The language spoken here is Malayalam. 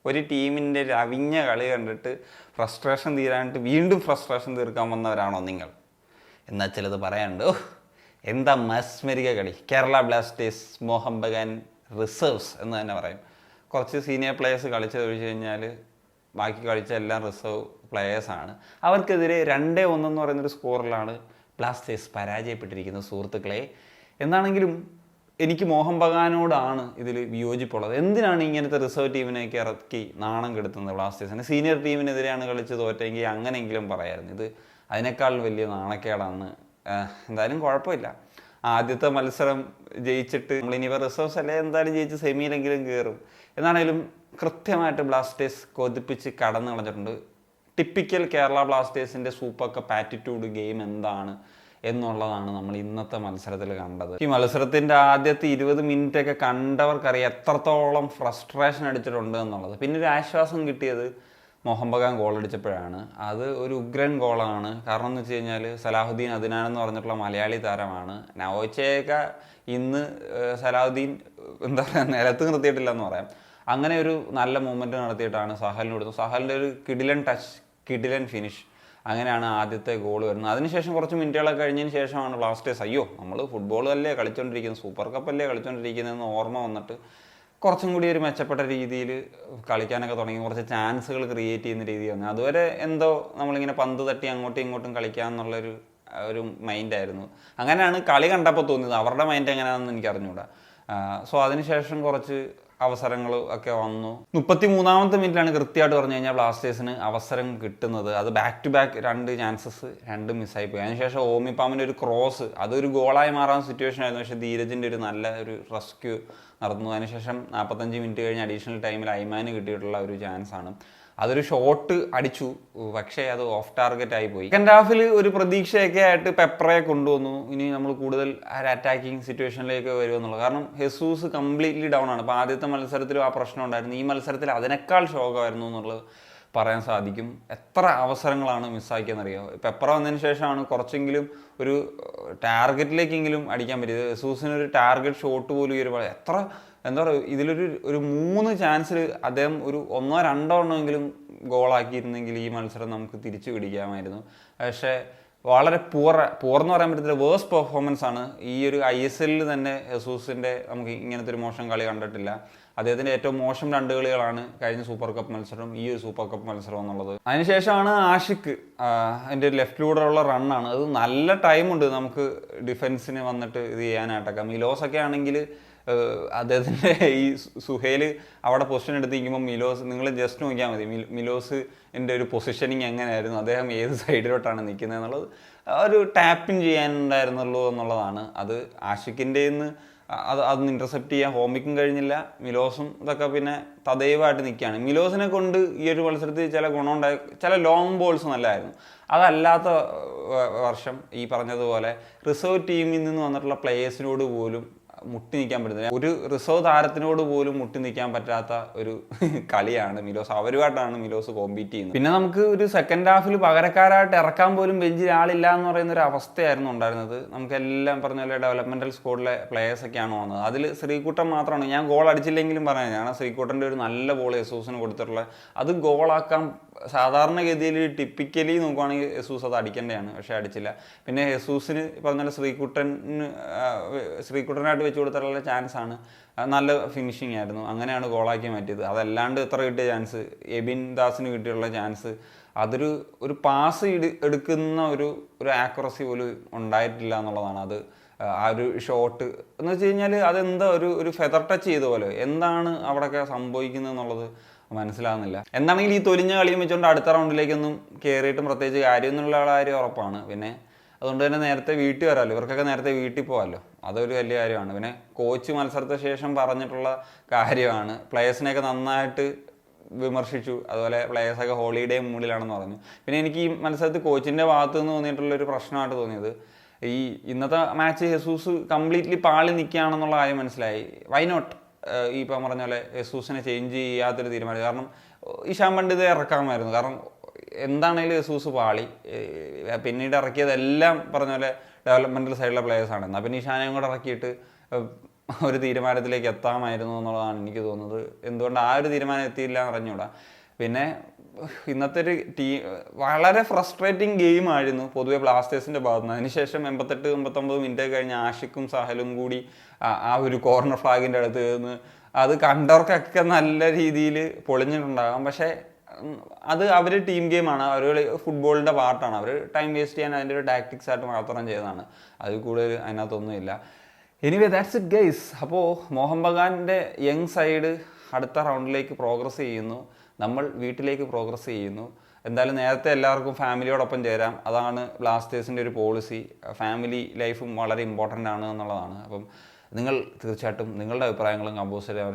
ഒരു ടീമിൻ്റെ അവിഞ്ഞ കളി കണ്ടിട്ട് ഫ്രസ്ട്രേഷൻ തീരാനായിട്ട് വീണ്ടും ഫ്രസ്ട്രേഷൻ തീർക്കാൻ വന്നവരാണോ നിങ്ങൾ എന്നാൽ ചിലത് പറയാനുണ്ട്. എന്താ മസ്മരിക കളി. കേരള ബ്ലാസ്റ്റേഴ്സ് മോഹൻ ബഗാൻ റിസർവ്സ് എന്ന് തന്നെ പറയും. കുറച്ച് സീനിയർ പ്ലേയേഴ്സ് കളിച്ചത് ഒഴിച്ച് കഴിഞ്ഞാൽ ബാക്കി കളിച്ച എല്ലാം റിസർവ് പ്ലെയേഴ്സാണ്. അവർക്കെതിരെ 2-1 എന്ന് പറയുന്നൊരു സ്കോറിലാണ് ബ്ലാസ്റ്റേഴ്സ് പരാജയപ്പെട്ടിരിക്കുന്നത് സുഹൃത്തുക്കളെ. എന്നാണെങ്കിലും എനിക്ക് മോഹൻ ബഗാനോടാണ് ഇതിൽ വിയോജിപ്പുള്ളത്. എന്തിനാണ് ഇങ്ങനത്തെ റിസർവ് ടീമിനെയൊക്കെ ഇറക്കി നാണം കെടുത്തുന്നത് ബ്ലാസ്റ്റേഴ്സിന്? സീനിയർ ടീമിനെതിരെയാണ് കളിച്ച് തോറ്റെങ്കിൽ അങ്ങനെയെങ്കിലും പറയായിരുന്നു. ഇത് അതിനേക്കാൾ വലിയ നാണക്കേടാണ്. എന്തായാലും കുഴപ്പമില്ല. ആദ്യത്തെ മത്സരം ജയിച്ചിട്ട് നമ്മളിനിയിപ്പോൾ റിസർവ്സ് അല്ലേ എന്തായാലും ജയിച്ച് സെമിയിലെങ്കിലും കയറും. എന്നാണെങ്കിലും കൃത്യമായിട്ട് ബ്ലാസ്റ്റേഴ്സ് കൊതിപ്പിച്ച് കടന്നു കളഞ്ഞിട്ടുണ്ട്. ടിപ്പിക്കൽ കേരള ബ്ലാസ്റ്റേഴ്സിൻ്റെ സൂപ്പർ കപ്പ് ആറ്റിറ്റ്യൂഡ് ഗെയിം എന്താണ് എന്നുള്ളതാണ് നമ്മൾ ഇന്നത്തെ മത്സരത്തിൽ കണ്ടത്. ഈ മത്സരത്തിൻ്റെ ആദ്യത്തെ 20 മിനിറ്റൊക്കെ കണ്ടവർക്കറിയാം എത്രത്തോളം ഫ്രസ്ട്രേഷൻ അടിച്ചിട്ടുണ്ട് എന്നുള്ളത്. പിന്നെ ഒരു ആശ്വാസം കിട്ടിയത് മോഹൻ ബഗാൻ ഗോളടിച്ചപ്പോഴാണ്. അത് ഒരു ഉഗ്രൻ ഗോളാണ്. കാരണം എന്ന് വെച്ച് കഴിഞ്ഞാൽ സലാഹുദ്ദീൻ അദ്നാൻ എന്ന് പറഞ്ഞിട്ടുള്ള മലയാളി താരമാണ്. നവോച്ചയൊക്കെ ഇന്ന് സലാഹുദ്ദീൻ എന്താ പറയുക നിലത്ത് നിർത്തിയിട്ടില്ല എന്ന് പറയാം. അങ്ങനെ ഒരു നല്ല മൂവ്മെൻറ്റ് നടത്തിയിട്ടാണ് സഹലിന് കൊടുത്തത്. സഹലിൻ്റെ ഒരു കിടിലൻ ടച്ച്, കിടിലൻ ഫിനിഷ്. അങ്ങനെയാണ് ആദ്യത്തെ ഗോൾ വരുന്നത്. അതിനുശേഷം കുറച്ച് മിനിറ്റുകളൊക്കെ കഴിഞ്ഞതിന് ശേഷമാണ് ബ്ലാസ്റ്റേഴ്സ് അയ്യോ നമ്മൾ ഫുട്ബോളല്ലേ കളിച്ചുകൊണ്ടിരിക്കുന്നത്, സൂപ്പർ കപ്പല്ലേ കളിച്ചുകൊണ്ടിരിക്കുന്നതെന്ന് ഓർമ്മ വന്നിട്ട് കുറച്ചും കൂടി ഒരു മെച്ചപ്പെട്ട രീതിയിൽ കളിക്കാനൊക്കെ തുടങ്ങി. കുറച്ച് ചാൻസുകൾ ക്രിയേറ്റ് ചെയ്യുന്ന രീതി വന്നു. അതുവരെ എന്തോ നമ്മളിങ്ങനെ പന്ത് തട്ടി അങ്ങോട്ടും ഇങ്ങോട്ടും കളിക്കാമെന്നുള്ളൊരു മൈൻഡായിരുന്നു. അങ്ങനെയാണ് കളി കണ്ടപ്പോൾ തോന്നിയത്. അവരുടെ മൈൻഡ് എങ്ങനെയാണെന്ന് എനിക്ക് അറിഞ്ഞുകൂടാ. സോ അതിനുശേഷം കുറച്ച് അവസരങ്ങൾ ഒക്കെ വന്നു. 33-ാമത്തെ മിനിറ്റിലാണ് കൃത്യമായിട്ട് പറഞ്ഞു കഴിഞ്ഞാൽ ബ്ലാസ്റ്റേഴ്സിന് അവസരം കിട്ടുന്നത്. അത് ബാക്ക് ടു ബാക്ക് 2 ചാൻസസ് രണ്ടും മിസ്സായിപ്പോയി. അതിനുശേഷം ഓമിപ്പാമിൻ്റെ ഒരു ക്രോസ്, അതൊരു ഗോളായി മാറാൻ സിറ്റുവേഷൻ ആയിരുന്നു. പക്ഷേ ധീരജിൻ്റെ ഒരു നല്ല ഒരു റെസ്ക്യൂ നടന്നു. അതിനുശേഷം 45 മിനിറ്റ് കഴിഞ്ഞ് അഡീഷണൽ ടൈമിൽ ഐമാന് കിട്ടിയിട്ടുള്ള ഒരു ചാൻസാണ്. അതൊരു ഷോട്ട് അടിച്ചു, പക്ഷേ അത് ഓഫ് ടാർഗറ്റ് ആയി പോയി. സെക്കൻഡ് ഹാഫിൽ ഒരു പ്രതീക്ഷയൊക്കെ ആയിട്ട് പെപ്പറയെ കൊണ്ടുവന്നു. ഇനി നമ്മൾ കൂടുതൽ ഒരു അറ്റാക്കിങ് സിറ്റുവേഷനിലേക്ക് വരുമെന്നുള്ളത്. കാരണം ഹെസൂസ് കംപ്ലീറ്റ്ലി ഡൗൺ ആണ്. ഇപ്പോൾ ആദ്യത്തെ മത്സരത്തിലും ആ പ്രശ്നം ഉണ്ടായിരുന്നു. ഈ മത്സരത്തിൽ അതിനേക്കാൾ ശോകമായിരുന്നു എന്നുള്ളത് പറയാൻ സാധിക്കും. എത്ര അവസരങ്ങളാണ് മിസ്സാക്കിയെന്നറിയോ. പെപ്പറ വന്നതിന് ശേഷമാണ് കുറച്ചെങ്കിലും ഒരു ടാർഗറ്റിലേക്കെങ്കിലും അടിക്കാൻ പറ്റിയത്. ഹെസൂസിനൊരു ടാർഗറ്റ് ഷോട്ട് പോലും ഈ ഒരു എത്ര എന്താ പറയുക ഇതിലൊരു 3 ചാൻസിൽ അദ്ദേഹം ഒരു 1-2 എണ്ണമെങ്കിലും ഗോളാക്കിയിരുന്നെങ്കിൽ ഈ മത്സരം നമുക്ക് തിരിച്ചു പിടിക്കാമായിരുന്നു. പക്ഷേ വളരെ പൂർന്ന് പറയാൻ പറ്റത്തില്ല, വേഴ്സ് പെർഫോമൻസ് ആണ്. ഈ ഒരു ISL തന്നെ ഹെസൂസിൻ്റെ നമുക്ക് ഇങ്ങനത്തെ ഒരു മോശം കളി കണ്ടിട്ടില്ല. അദ്ദേഹത്തിൻ്റെ ഏറ്റവും മോശം 2 കളികളാണ് കഴിഞ്ഞ സൂപ്പർ കപ്പ് മത്സരം, ഈ ഒരു സൂപ്പർ കപ്പ് മത്സരം എന്നുള്ളത്. അതിനുശേഷമാണ് ആഷിക്ക് അതിൻ്റെ ലെഫ്റ്റിലൂടെയുള്ള റണ്ണാണ്. അത് നല്ല ടൈമുണ്ട് നമുക്ക് ഡിഫൻസിന് വന്നിട്ട് ഇത് ചെയ്യാനായിട്ടൊക്കെ. മിലോസൊക്കെ ആണെങ്കിൽ അദ്ദേഹത്തിൻ്റെ ഈ സുഹേൽ അവിടെ പൊസിഷൻ എടുത്തിരിക്കുമ്പോൾ മിലോസ് നിങ്ങൾ ജസ്റ്റ് നോക്കിയാൽ മതി മിലോസിൻ്റെ ഒരു പൊസിഷനിങ് എങ്ങനെയായിരുന്നു, അദ്ദേഹം ഏത് സൈഡിലോട്ടാണ് നിൽക്കുന്നത് എന്നുള്ളത് ഒരു ടാപ്പിൻ ചെയ്യാനുണ്ടായിരുന്നുള്ളൂ എന്നുള്ളതാണ്. അത് ആഷിക്കിൻ്റെ അതൊന്ന് ഇൻ്റർസെപ്റ്റ് ചെയ്യാൻ ഹോമിക്കും കഴിഞ്ഞില്ല. മിലോസും ഇതൊക്കെ പിന്നെ തദൈവമായിട്ട് നിൽക്കുകയാണ്. മിലോസിനെ കൊണ്ട് ഈ ഒരു മത്സരത്തിൽ ചില ഗുണമുണ്ടായി, ചില ലോങ് ബോൾസ് നല്ലതായിരുന്നു. അതല്ലാത്ത വർഷം ഈ പറഞ്ഞതുപോലെ റിസർവ് ടീമിൽ നിന്ന് വന്നിട്ടുള്ള പ്ലേയേഴ്സിനോട് പോലും മുട്ടി നിൽക്കാൻ പറ്റുന്നില്ല. ഒരു റിസർവ് താരത്തിനോട് പോലും മുട്ടി നിൽക്കാൻ പറ്റാത്ത ഒരു കളിയാണ് മിലോസ്. അവരുമായിട്ടാണ് മിലോസ് കോമ്പീറ്റ് ചെയ്യുന്നത്. പിന്നെ നമുക്ക് ഒരു സെക്കൻഡ് ഹാഫിൽ പകരക്കാരായിട്ട് ഇറക്കാൻ പോലും ബെഞ്ചിൽ ആളില്ല എന്ന് പറയുന്ന ഒരു അവസ്ഥയായിരുന്നു ഉണ്ടായിരുന്നത്. നമുക്കെല്ലാം പറഞ്ഞ പോലെ ഡെവലപ്മെൻറ്റൽ സ്ക്വാഡിലെ പ്ലേയേഴ്സൊക്കെയാണ് വന്നത്. അതിൽ ശ്രീകുട്ടൻ മാത്രമാണ്. ഞാൻ ഗോൾ അടിച്ചില്ലെങ്കിലും പറയാം, ഞാൻ ശ്രീകുട്ടൻ്റെ ഒരു നല്ല ബോൾ യെസൂസിന് കൊടുത്തിട്ടുള്ളത് അത് ഗോളാക്കാൻ സാധാരണഗതിയിൽ ടിപ്പിക്കലി നോക്കുവാണെങ്കിൽ യെസൂസ് അത് അടിക്കേണ്ടതാണ്, പക്ഷേ അടിച്ചില്ല. പിന്നെ യെസൂസിന് പറഞ്ഞാൽ ശ്രീകുട്ടനായിട്ട് വെച്ച് കൊടുത്തിട്ടുള്ള ചാൻസാണ്, നല്ല ഫിനിഷിംഗ് ആയിരുന്നു. അങ്ങനെയാണ് ഗോളാക്കി മാറ്റിയത്. അതല്ലാണ്ട് എത്ര കിട്ടിയ ചാൻസ്, എബിൻ ദാസിന് കിട്ടിയുള്ള ചാൻസ്, ഒരു പാസ് എടുക്കുന്ന ഒരു ആക്യുറസി പോലും ഉണ്ടായിട്ടില്ല എന്നുള്ളതാണ്. അത് ആ ഒരു ഷോട്ട് എന്ന് വെച്ച് കഴിഞ്ഞാൽ അതെന്താ ഒരു ഫെദർ ടച്ച് ചെയ്ത പോലെ, എന്താണ് അവിടെയൊക്കെ സംഭവിക്കുന്നത് എന്നുള്ളത് മനസ്സിലാകുന്നില്ല. എന്താണെങ്കിൽ ഈ തൊലിഞ്ഞ കളിയും വെച്ചുകൊണ്ട് അടുത്ത റൗണ്ടിലേക്കൊന്നും കയറിയിട്ടും പ്രത്യേകിച്ച് കാര്യമൊന്നുള്ള കാര്യം ഉറപ്പാണ്. പിന്നെ അതുകൊണ്ട് തന്നെ നേരത്തെ വീട്ടിൽ വരാമല്ലോ, ഇവർക്കൊക്കെ നേരത്തെ വീട്ടിൽ പോകാമല്ലോ, അതൊരു വലിയ കാര്യമാണ്. പിന്നെ കോച്ച് മത്സരത്തിന് ശേഷം പറഞ്ഞിട്ടുള്ള കാര്യമാണ്, പ്ലേയേഴ്സിനെയൊക്കെ നന്നായിട്ട് വിമർശിച്ചു. അതുപോലെ പ്ലേയേഴ്സൊക്കെ ഹോളിഡേ മൂഡിലാണെന്ന് പറഞ്ഞു. പിന്നെ എനിക്ക് ഈ മത്സരത്തിൽ കോച്ചിൻ്റെ ഭാഗത്തു നിന്ന് തോന്നിയിട്ടുള്ളൊരു പ്രശ്നമായിട്ട് തോന്നിയത്, ഈ ഇന്നത്തെ മാച്ച് ഹെസൂസ് കംപ്ലീറ്റ്ലി പാളി നിൽക്കുകയാണെന്നുള്ള കാര്യം മനസ്സിലായി. വൈ നോട്ട് ഈ ഇപ്പം പറഞ്ഞ പോലെ യെസൂസിനെ ചേഞ്ച് ചെയ്യാത്തൊരു തീരുമാനം. കാരണം ഇഷാൻ പണ്ഡിത് ഇറക്കാമായിരുന്നു. കാരണം എന്താണെങ്കിലും യെസൂസ് പാളി. പിന്നീട് ഇറക്കിയതെല്ലാം പറഞ്ഞ പോലെ ഡെവലപ്മെൻറ്റൽ സൈഡിലെ പ്ലേയേഴ്സാണ്. എന്നാൽ പിന്നെ ഇഷാനെയും കൂടെ ഇറക്കിയിട്ട് ഒരു തീരുമാനത്തിലേക്ക് എത്താമായിരുന്നു എന്നുള്ളതാണ് എനിക്ക് തോന്നുന്നത്. എന്തുകൊണ്ട് ആ ഒരു തീരുമാനം എത്തിയില്ല എന്ന് അറിഞ്ഞൂടാ. പിന്നെ ഇന്നത്തെ ഒരു വളരെ ഫ്രസ്ട്രേറ്റിംഗ് ഗെയിം ആയിരുന്നു പൊതുവെ ബ്ലാസ്റ്റേഴ്സിൻ്റെ ഭാഗത്ത് നിന്ന്. അതിനുശേഷം 88-89 മിനിറ്റ് കഴിഞ്ഞ് ആഷിഖും സഹലും കൂടി ആ ഒരു കോർണർ ഫ്ലാഗിൻ്റെ അടുത്ത് നിന്ന് അത് കണ്ടവർക്കൊക്കെ നല്ല രീതിയിൽ പൊളിഞ്ഞിട്ടുണ്ടാകാം. പക്ഷേ അത് അവർ ടീം ഗെയിമാണ്, അവർ ഫുട്ബോളിൻ്റെ പാർട്ടാണ്. അവർ ടൈം വേസ്റ്റ് ചെയ്യാൻ അതിൻ്റെ ഒരു ടാക്ടിക്സ് ആയിട്ട് മാത്രം ചെയ്തതാണ്, അതിൽ കൂടുതൽ അതിനകത്തൊന്നുമില്ല. Anyway that's it guys. അപ്പോൾ മോഹൻ ബഗാൻ്റെ യങ് സൈഡ് അടുത്ത റൗണ്ടിലേക്ക് പ്രോഗ്രസ് ചെയ്യുന്നു, നമ്മൾ വീട്ടിലേക്ക് പ്രോഗ്രസ് ചെയ്യുന്നു. എന്തായാലും നേരത്തെ എല്ലാവർക്കും ഫാമിലിയോടൊപ്പം ചേരാം, അതാണ് ബ്ലാസ്റ്റേഴ്സിൻ്റെ ഒരു പോളിസി. ഫാമിലി ലൈഫും വളരെ ഇമ്പോർട്ടൻ്റ് ആണ് എന്നുള്ളതാണ്. അപ്പം നിങ്ങൾ തീർച്ചയായിട്ടും നിങ്ങളുടെ അഭിപ്രായങ്ങളും കമ്പോസ് ചെയ്യാൻ